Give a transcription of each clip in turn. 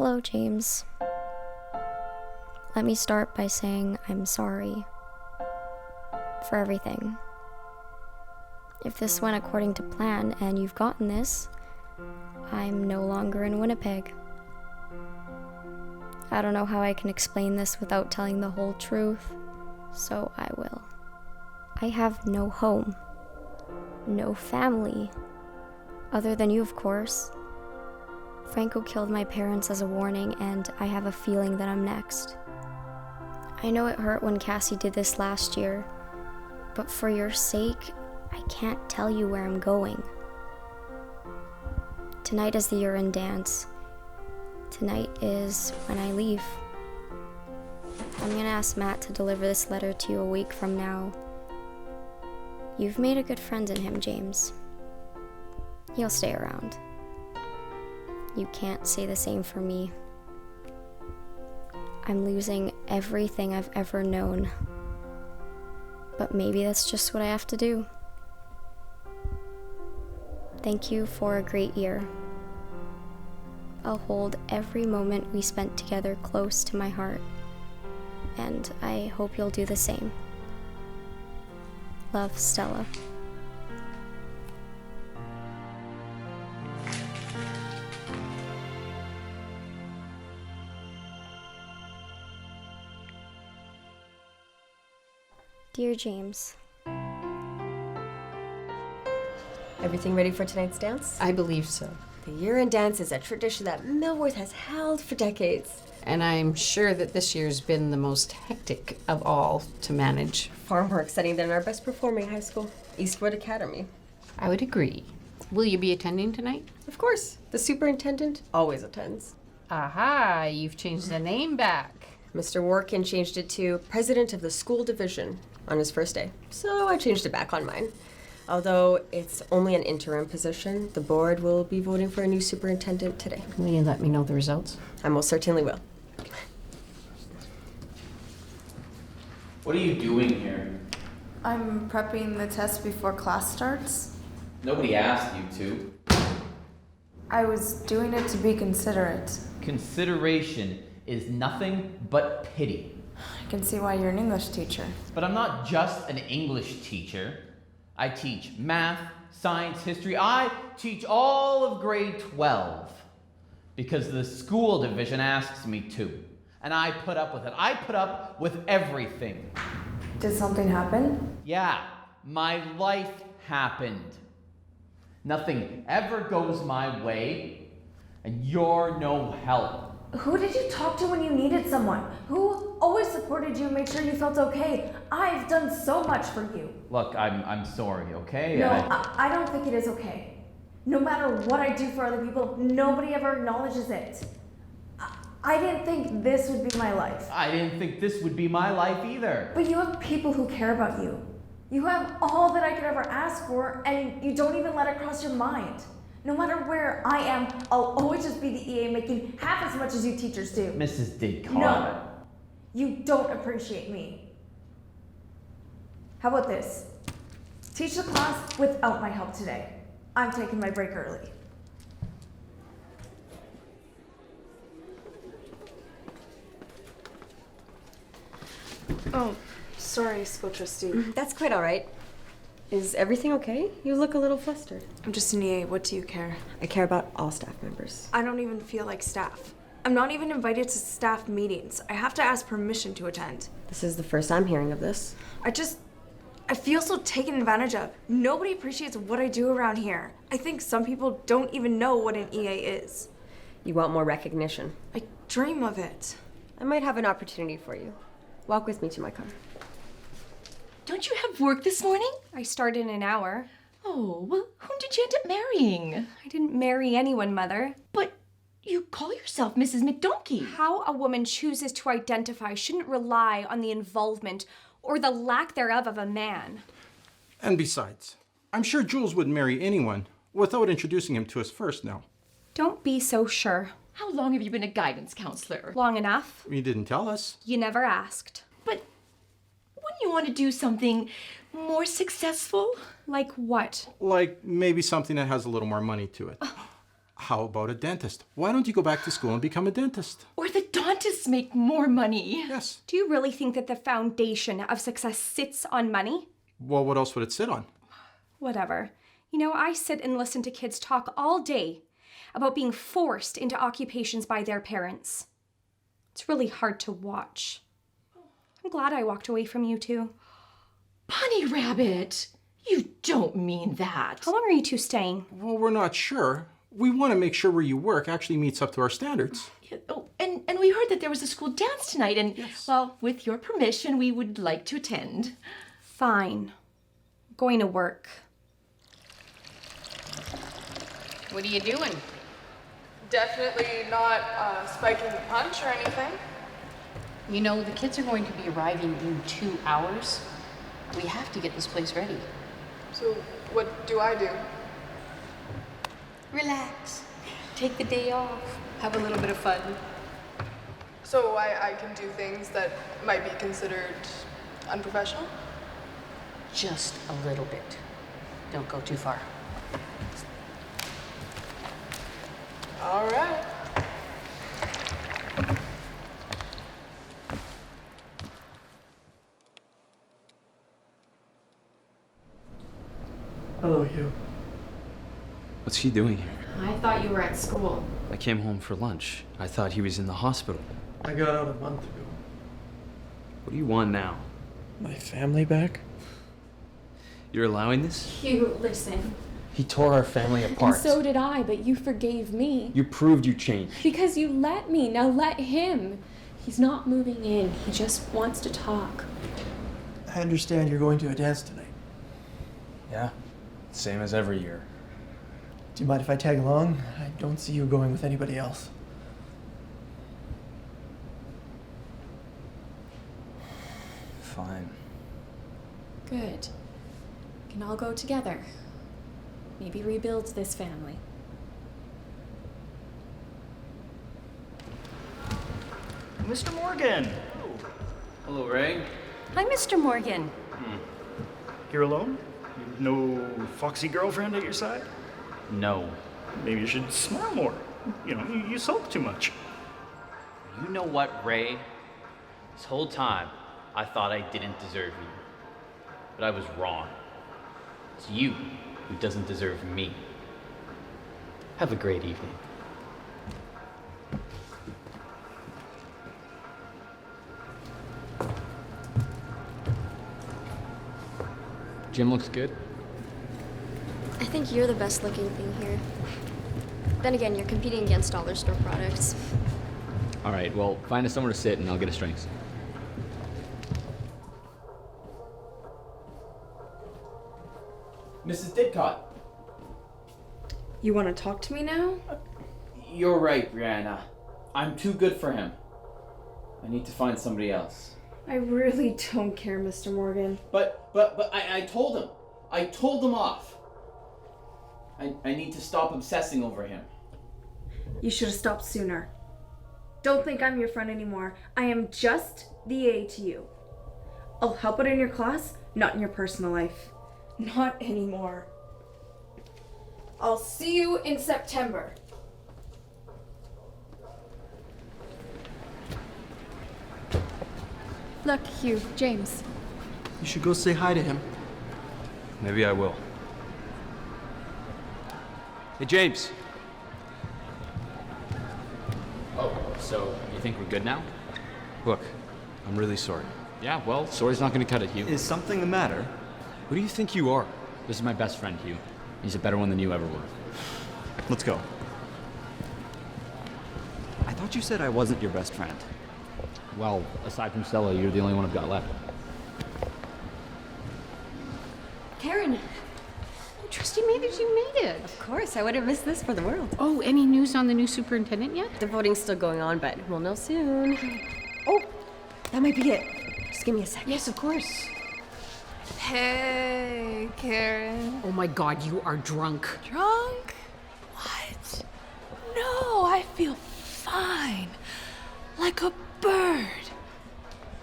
Hello, James. Let me start by saying I'm sorry for everything. If this went according to plan and you've gotten this, I'm no longer in Winnipeg. I don't know how I can explain this without telling the whole truth, so I will. I have no home, no family, other than you, of course. Franco killed my parents as a warning, and I have a feeling that I'm next. I know it hurt when Cassie did this last year, but for your sake, I can't tell you where I'm going. Tonight is the urine dance. Tonight is when I leave. I'm gonna ask Matt to deliver this letter to you a week from now. You've made a good friend in him, James. He'll stay around. You can't say the same for me. I'm losing everything I've ever known. But maybe that's just what I have to do. Thank you for a great year. I'll hold every moment we spent together close to my heart, and I hope you'll do the same. Love, Stella. Dear James. Everything ready for tonight's dance? I believe so. The year-end dance is a tradition that Millworth has held for decades. And I'm sure that this year's been the most hectic of all to manage. Far more exciting than our best performing high school, Eastwood Academy. I would agree. Will you be attending tonight? Of course. The superintendent always attends. Aha, you've changed the name back. Mr. Workin changed it to President of the School Division on his first day. So I changed it back on mine. Although it's only an interim position, the board will be voting for a new superintendent today. Will you let me know the results? I most certainly will. What are you doing here? I'm prepping the test before class starts. Nobody asked you to. I was doing it to be considerate. Consideration is nothing but pity. I can see why you're an English teacher. But I'm not just an English teacher. I teach math, science, history. I teach all of grade 12 because the school division asks me to. And I put up with it. I put up with everything. Did something happen? Yeah, my life happened. Nothing ever goes my way, and you're no help. Who did you talk to when you needed someone? Who always supported you and made sure you felt okay? I've done so much for you. Look, I'm sorry, okay? No, I don't think it is okay. No matter what I do for other people, nobody ever acknowledges it. I didn't think this would be my life. I didn't think this would be my life either. But you have people who care about you. You have all that I could ever ask for, and you don't even let it cross your mind. No matter where I am, I'll always just be the EA making half as much as you teachers do. Mrs. Didcot. No, you don't appreciate me. How about this? Teach the class without my help today. I'm taking my break early. Oh, sorry, school trustee. That's quite all right. Is everything okay? You look a little flustered. I'm just an EA. What do you care? I care about all staff members. I don't even feel like staff. I'm not even invited to staff meetings. I have to ask permission to attend. This is the first I'm hearing of this. I feel so taken advantage of. Nobody appreciates what I do around here. I think some people don't even know what an EA is. You want more recognition. I dream of it. I might have an opportunity for you. Walk with me to my car. Don't you have work this morning? I start in an hour. Oh, well, whom did you end up marrying? I didn't marry anyone, Mother. But you call yourself Mrs. McDonkey. How a woman chooses to identify shouldn't rely on the involvement or the lack thereof of a man. And besides, I'm sure Jules would marry anyone without introducing him to us first now. Don't be so sure. How long have you been a guidance counselor? Long enough. You didn't tell us. You never asked. But wouldn't you want to do something more successful? Like what? Like maybe something that has a little more money to it. How about a dentist? Why don't you go back to school and become a dentist? Or the dentists make more money. Yes. Do you really think that the foundation of success sits on money? Well, what else would it sit on? Whatever. You know, I sit and listen to kids talk all day about being forced into occupations by their parents. It's really hard to watch. I'm glad I walked away from you two. Bunny Rabbit, you don't mean that. How long are you two staying? Well, we're not sure. We want to make sure where you work actually meets up to our standards. Oh, and we heard that there was a school dance tonight, and, Yes. well, with your permission, we would like to attend. Fine. I'm going to work. What are you doing? Definitely not spiking the punch or anything. You know, the kids are going to be arriving in 2 hours. We have to get this place ready. So what do I do? Relax. Take the day off. Have a little bit of fun. So I can do things that might be considered unprofessional? Just a little bit. Don't go too far. All right. Hello, Hugh. What's he doing here? I thought you were at school. I came home for lunch. I thought he was in the hospital. I got out a month ago. What do you want now? My family back? You're allowing this? Hugh, listen. He tore our family apart. And so did I, but you forgave me. You proved you changed. Because you let me. Now let him. He's not moving in. He just wants to talk. I understand you're going to a dance tonight. Yeah, same as every year. Do you mind if I tag along? I don't see you going with anybody else. Fine. Good. We can all go together. Maybe rebuild this family. Mr. Morgan! Hello, Ray. Hi, Mr. Morgan. You're alone? No foxy girlfriend at your side? No. Maybe you should smile more. You know, you sulk too much. You know what, Ray? This whole time, I thought I didn't deserve you. But I was wrong. It's you who doesn't deserve me. Have a great evening. Gym looks good. I think you're the best looking thing here. Then again, you're competing against dollar store products. All right, well, find us somewhere to sit and I'll get us drinks. Mrs. Didcott. You want to talk to me now? You're right, Brianna. I'm too good for him. I need to find somebody else. I really don't care, Mr. Morgan. But I told him. I told him off. I need to stop obsessing over him. You should have stopped sooner. Don't think I'm your friend anymore. I am just the A to you. I'll help out in your class, not in your personal life. Not anymore. I'll see you in September. Look, Hugh, James. You should go say hi to him. Maybe I will. Hey, James. Oh, so you think we're good now? Look, I'm really sorry. Yeah, well, sorry's not gonna cut it, Hugh. Is something the matter? Who do you think you are? This is my best friend, Hugh. He's a better one than you ever were. Let's go. I thought you said I wasn't your best friend. Well, aside from Stella, you're the only one I've got left. Karen. Trusty Mathers, you made it. Of course, I wouldn't miss this for the world. Oh, any news on the new superintendent yet? The voting's still going on, but we'll know soon. Oh, that might be it. Just give me a second. Yes, of course. Hey, Karen. Oh my God, you are drunk. Drunk? What? No, I feel fine. Like a bird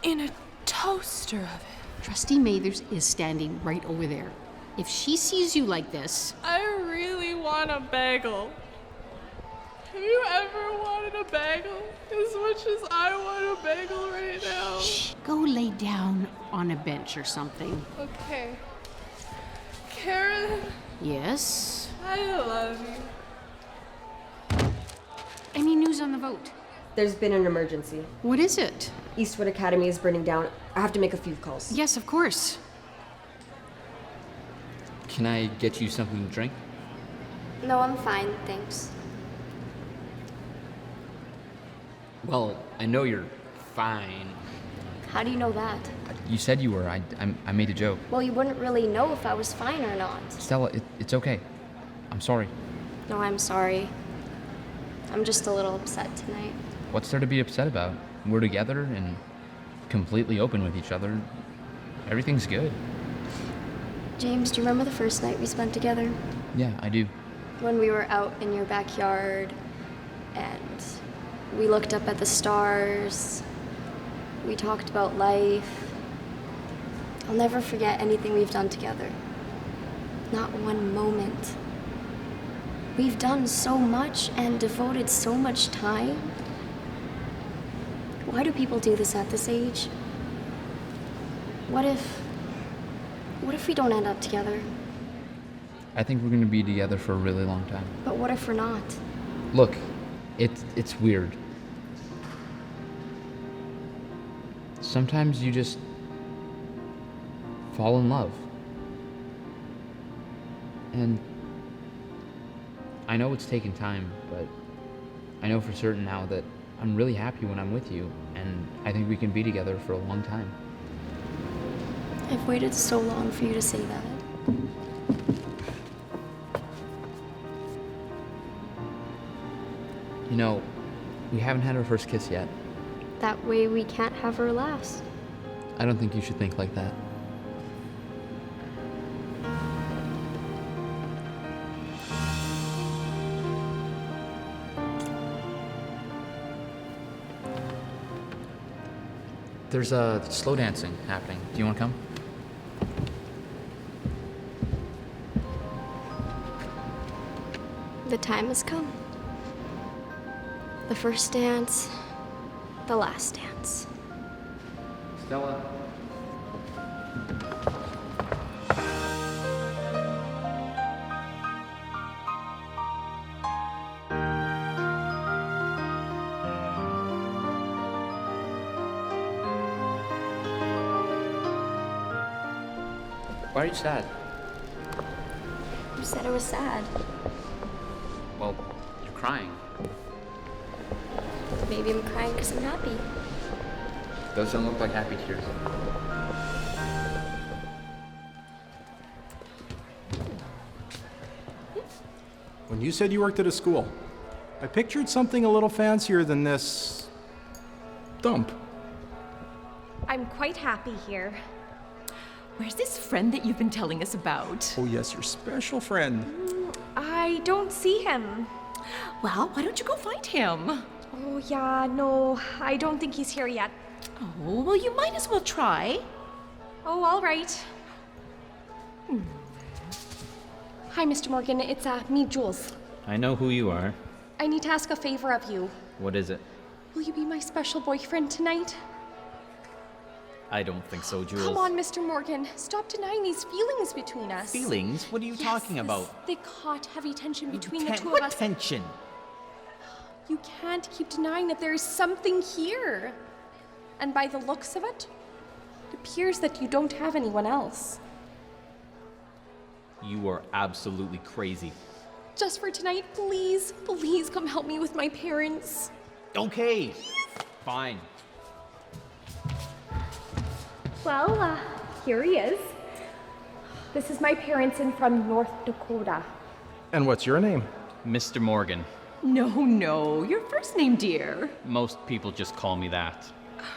in a toaster oven. Trustee Mathers is standing right over there. If she sees you like this... I really want a bagel. Have you ever wanted a bagel as much as I want a bagel right now? Go lay down on a bench or something. Okay. Karen, Yes? I love you. Any news on the vote? There's been an emergency. What is it? Eastwood Academy is burning down. I have to make a few calls. Yes, of course. Can I get you something to drink? No, I'm fine, thanks. Well, I know you're fine. How do you know that? You said you were. I made a joke. Well, you wouldn't really know if I was fine or not. Stella, it's okay. I'm sorry. No, I'm sorry. I'm just a little upset tonight. What's there to be upset about? We're together and completely open with each other. Everything's good. James, do you remember the first night we spent together? Yeah, I do. When we were out in your backyard and we looked up at the stars. We talked about life. I'll never forget anything we've done together. Not one moment. We've done so much and devoted so much time. Why do people do this at this age? What if we don't end up together? I think we're gonna be together for a really long time. But what if we're not? Look, it's weird. Sometimes you just fall in love. And I know it's taken time, but I know for certain now that I'm really happy when I'm with you, and I think we can be together for a long time. I've waited so long for you to say that. You know, we haven't had our first kiss yet. That way we can't have our last. I don't think you should think like that. There's slow dancing happening. Do you want to come? The time has come. The first dance, the last dance. Stella. Why are you sad? You said I was sad. Well, you're crying. Maybe I'm crying because I'm happy. Those don't look like happy tears. When you said you worked at a school, I pictured something a little fancier than this dump. I'm quite happy here. Where's this friend that you've been telling us about? Oh yes, your special friend. I don't see him. Well, why don't you go find him? Oh, yeah, no, I don't think he's here yet. Oh, well, you might as well try. Oh, all right. Hi, Mr. Morgan. It's me, Jules. I know who you are. I need to ask a favor of you. What is it? Will you be my special boyfriend tonight? I don't think so, Jules. Come on, Mr. Morgan. Stop denying these feelings between us. Feelings? What are you talking about? Thick, hot, heavy tension between the two of What us. tension? You can't keep denying that there is something here. And by the looks of it, it appears that you don't have anyone else. You are absolutely crazy. Just for tonight, please, please come help me with my parents. Okay, fine. Well, here he is. This is my parents in from North Dakota. And what's your name? Mr. Morgan. No, your first name, dear. Most people just call me that.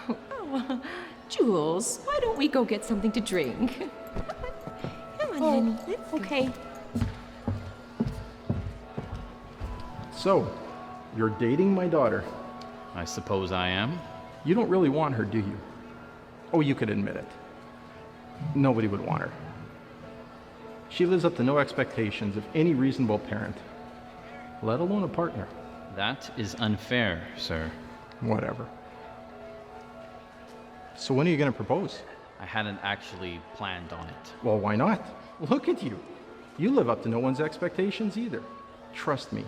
Oh, Jules, why don't we go get something to drink? Come on, honey. Let's go. Okay. So, you're dating my daughter. I suppose I am. You don't really want her, do you? Oh, you could admit it. Nobody would want her. She lives up to no expectations of any reasonable parent, let alone a partner. That is unfair, sir. Whatever. So when are you going to propose? I hadn't actually planned on it. Well, why not? Look at you. You live up to no one's expectations either. Trust me,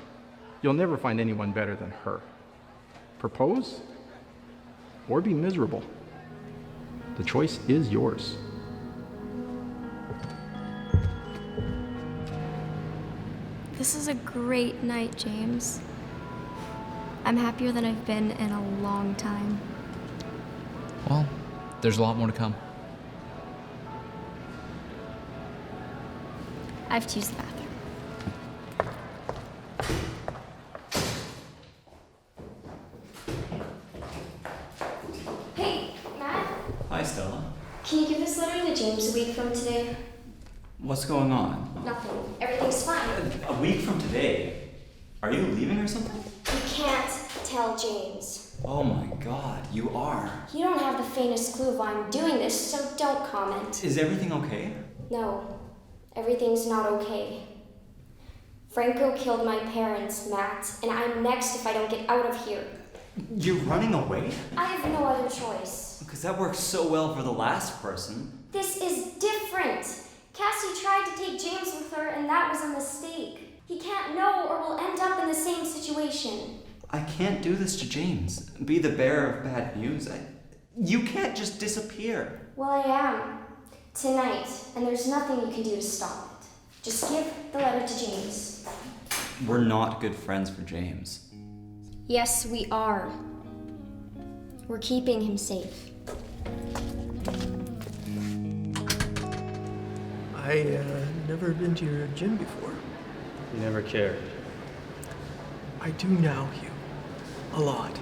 you'll never find anyone better than her. Propose or be miserable. The choice is yours. This is a great night, James. I'm happier than I've been in a long time. Well, there's a lot more to come. I have to use the bathroom. Hey, Matt, Hi, Stella. can you give this letter to James a week from today? What's going on? Nothing. Everything's fine. A week from today? Are you leaving or something? You can't tell James. Oh my god, you are. You don't have the faintest clue why I'm doing this, so don't comment. Is everything okay? No, everything's not okay. Franco killed my parents, Matt, and I'm next if I don't get out of here. You're running away? I have no other choice. Because that worked so well for the last person. This is different. Cassie tried to take James with her, and that was a mistake. He can't know or we'll end up in the same situation. I can't do this to James. Be the bearer of bad news. You can't just disappear. Well, I am. Tonight, and there's nothing you can do to stop it. Just give the letter to James. We're not good friends for James. Yes, we are. We're keeping him safe. I never been to your gym before. You never cared. I do now, Hugh. A lot.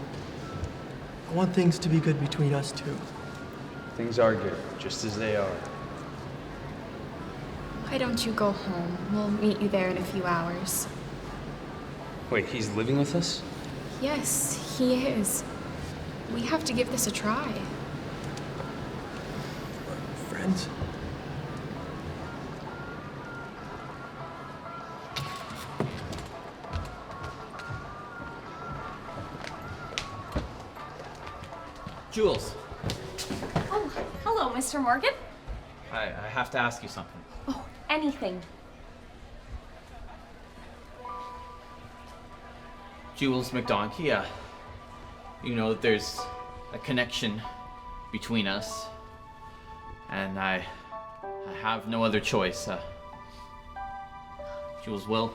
I want things to be good between us two. Things are good, just as they are. Why don't you go home? We'll meet you there in a few hours. Wait, he's living with us? Yes, he is. We have to give this a try. Friends? Jules, Oh, hello, Mr. Morgan. I have to ask you something. Oh, anything. Jules McDonkey, you know that there's a connection between us, and I have no other choice. Jules, will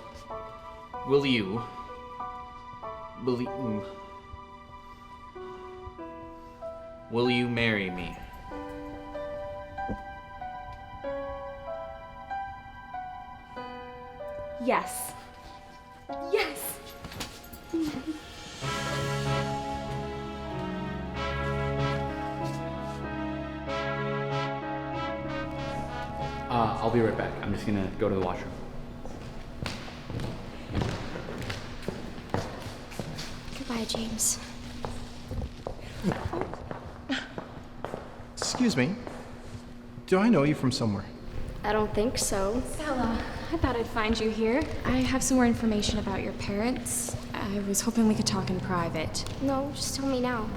you will you marry me? Yes. Yes. I'll be right back. I'm just gonna go to the washroom. Goodbye, James. Excuse me. Do I know you from somewhere? I don't think so. Stella, I thought I'd find you here. I have some more information about your parents. I was hoping we could talk in private. No, just tell me now.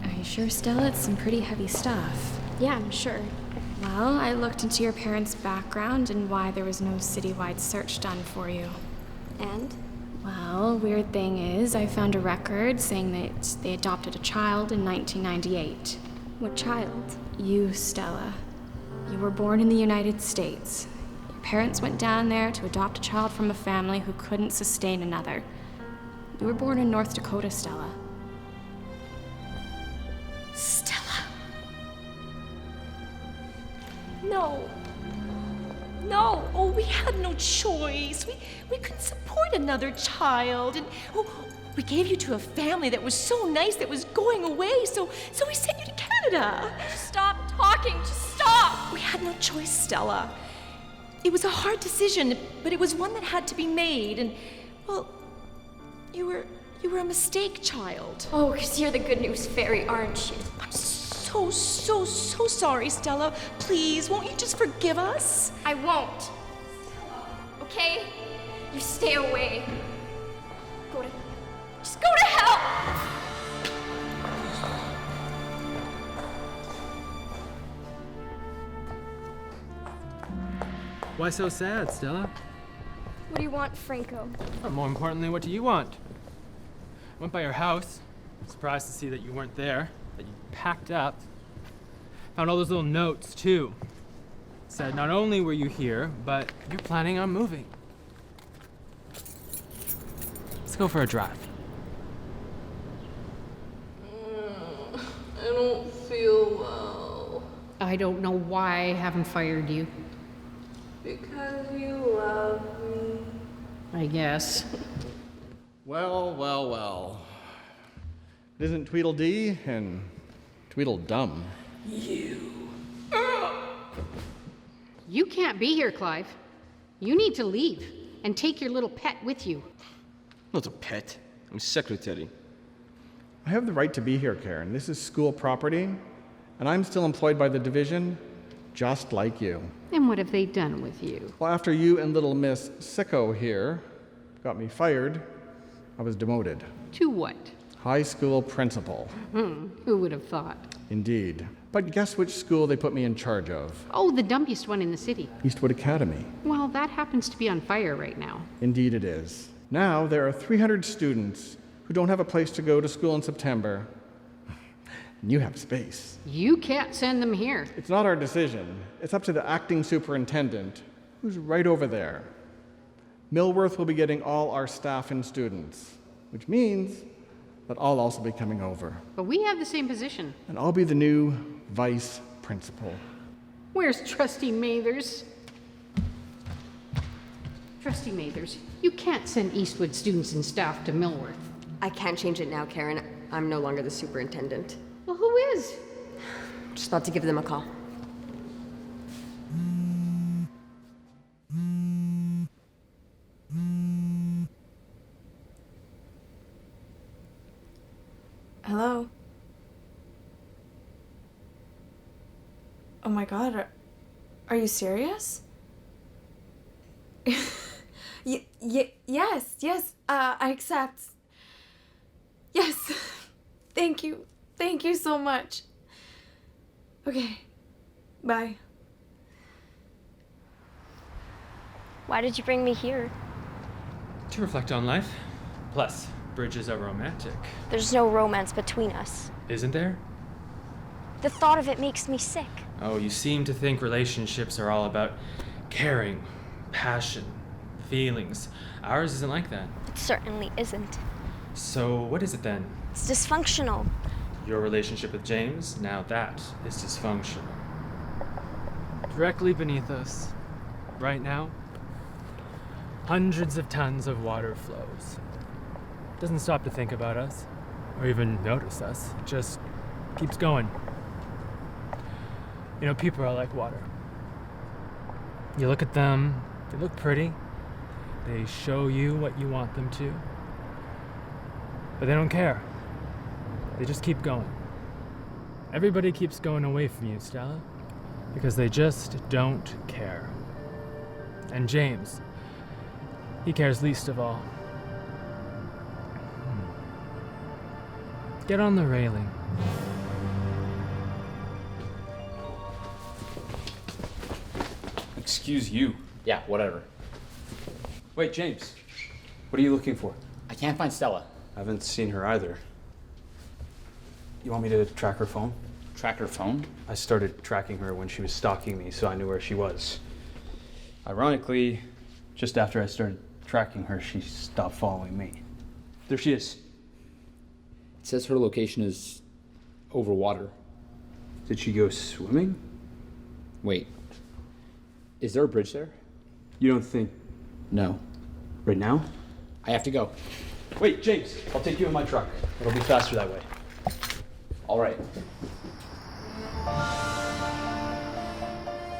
Are you sure, Stella? It's some pretty heavy stuff. Yeah, I'm sure. Well, I looked into your parents' background and why there was no citywide search done for you. And? Well, weird thing is, I found a record saying that they adopted a child in 1998. What child? You, Stella. You were born in the United States. Your parents went down there to adopt a child from a family who couldn't sustain another. You were born in North Dakota, Stella. Stella. No. No. Oh, we had no choice. We couldn't support another child. And we gave you to a family that was so nice that was going away. So we sent you to Canada. Stop talking. Just stop. We had no choice, Stella. It was a hard decision, but it was one that had to be made. And, well, you were a mistake, child. Oh, 'cause you're the good news fairy, aren't you? I'm so sorry, Stella. Please, won't you just forgive us? I won't. Okay? You stay away. Just Just go to hell! Why so sad, Stella? What do you want, Franco? Or more importantly, what do you want? Went by your house. Surprised to see that you weren't there, that you packed up. Found all those little notes, too. Said not only were you here, but you're planning on moving. Let's go for a drive. I don't feel well. I don't know why I haven't fired you. Because you love me. I guess. Well, well, well. It isn't Tweedledee and Tweedledum. You can't be here, Clive. You need to leave and take your little pet with you. Not a pet. I'm secretary. I have the right to be here, Karen. This is school property, and I'm still employed by the division, just like you. And what have they done with you? Well, after you and little Miss Sicko here got me fired, I was demoted. To what? High school principal. Who would have thought? Indeed. But guess which school they put me in charge of? Oh, the dumpiest one in the city. Eastwood Academy. Well, that happens to be on fire right now. Indeed it is. Now there are 300 students who don't have a place to go to school in September. And you have space. You can't send them here. It's not our decision. It's up to the acting superintendent, who's right over there. Millworth will be getting all our staff and students, which means that I'll also be coming over. But we have the same position. And I'll be the new vice principal. Where's Trustee Mathers? Trustee Mathers, you can't send Eastwood students and staff to Millworth. I can't change it now, Karen. I'm no longer the superintendent. Well, who is? Just about to give them a call. Hello? Oh my god, are you serious? Yes, I accept. Yes, thank you so much. Okay, bye. Why did you bring me here? To reflect on life. Plus, bridges are romantic. There's no romance between us. Isn't there? The thought of it makes me sick. Oh, you seem to think relationships are all about caring, passion, feelings. Ours isn't like that. It certainly isn't. So what is it then? It's dysfunctional. Your relationship with James? Now that is dysfunctional. Directly beneath us, right now, hundreds of tons of water flows. Doesn't stop to think about us, or even notice us. It just keeps going. You know, people are like water. You look at them, they look pretty. They show you what you want them to. But they don't care. They just keep going. Everybody keeps going away from you, Stella, because they just don't care. And James, he cares least of all. Get on the railing. Excuse you. Yeah, whatever. Wait, James. What are you looking for? I can't find Stella. I haven't seen her either. You want me to track her phone? Track her phone? I started tracking her when she was stalking me, so I knew where she was. Ironically, just after I started tracking her, she stopped following me. There she is. It says her location is over water. Did she go swimming? Wait. Is there a bridge there? You don't think... No. Right now? I have to go. Wait, James, I'll take you in my truck. It'll be faster that way. All right.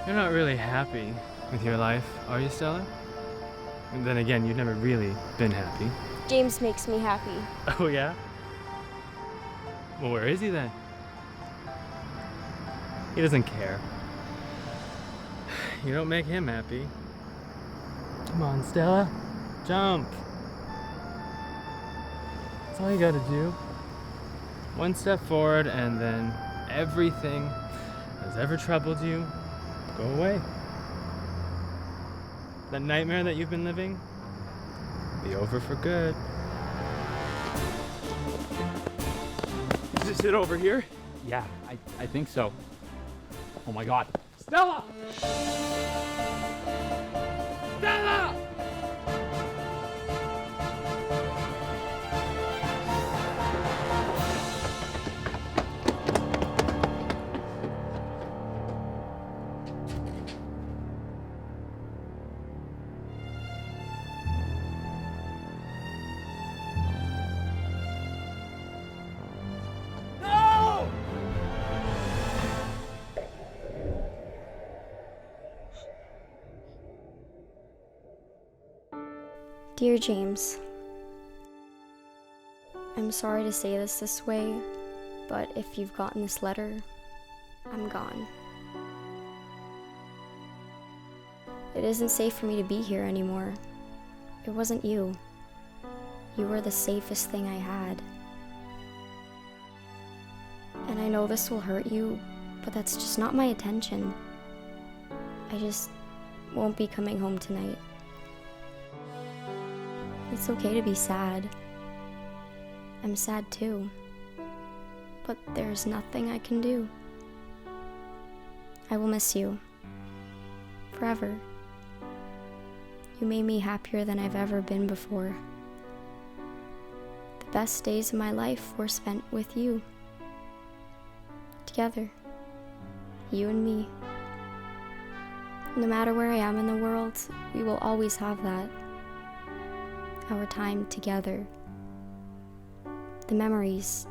You're not really happy with your life, are you, Stella? And then again, you've never really been happy. James makes me happy. Oh, yeah? Well, where is he then? He doesn't care. You don't make him happy. Come on, Stella. Jump. That's all you gotta do. One step forward, and then everything that's ever troubled you go away. That nightmare that you've been living be over for good. Is this it over here? Yeah, I think so. Oh my god. Stella! Stella! Dear James, I'm sorry to say this way, but if you've gotten this letter, I'm gone. It isn't safe for me to be here anymore. It wasn't you. You were the safest thing I had. And I know this will hurt you, but that's just not my intention. I just won't be coming home tonight. It's okay to be sad. I'm sad too. But there's nothing I can do. I will miss you. Forever. You made me happier than I've ever been before. The best days of my life were spent with you. Together. You and me. No matter where I am in the world, we will always have that. Our time together. The memories.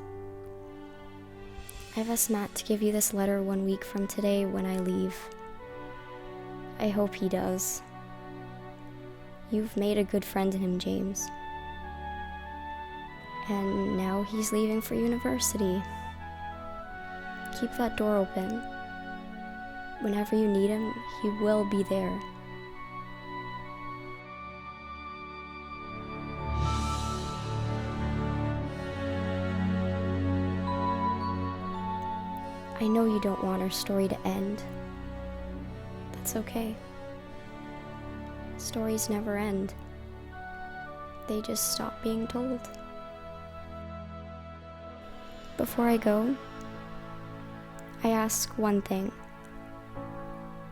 I've asked Matt to give you this letter 1 week from today when I leave. I hope he does. You've made a good friend in him, James. And now he's leaving for university. Keep that door open. Whenever you need him, he will be there. I know you don't want our story to end. That's okay. Stories never end. They just stop being told. Before I go, I ask one thing,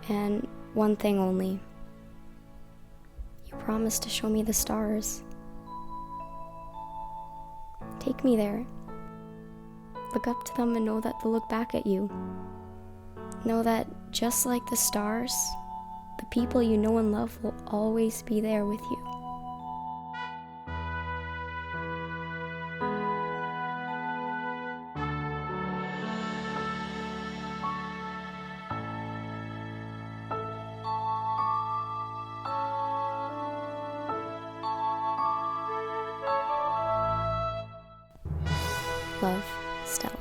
and one thing only. You promised to show me the stars. Take me there. Look up to them and know that they'll look back at you. Know that just like the stars, the people you know and love will always be there with you. Love, Stella.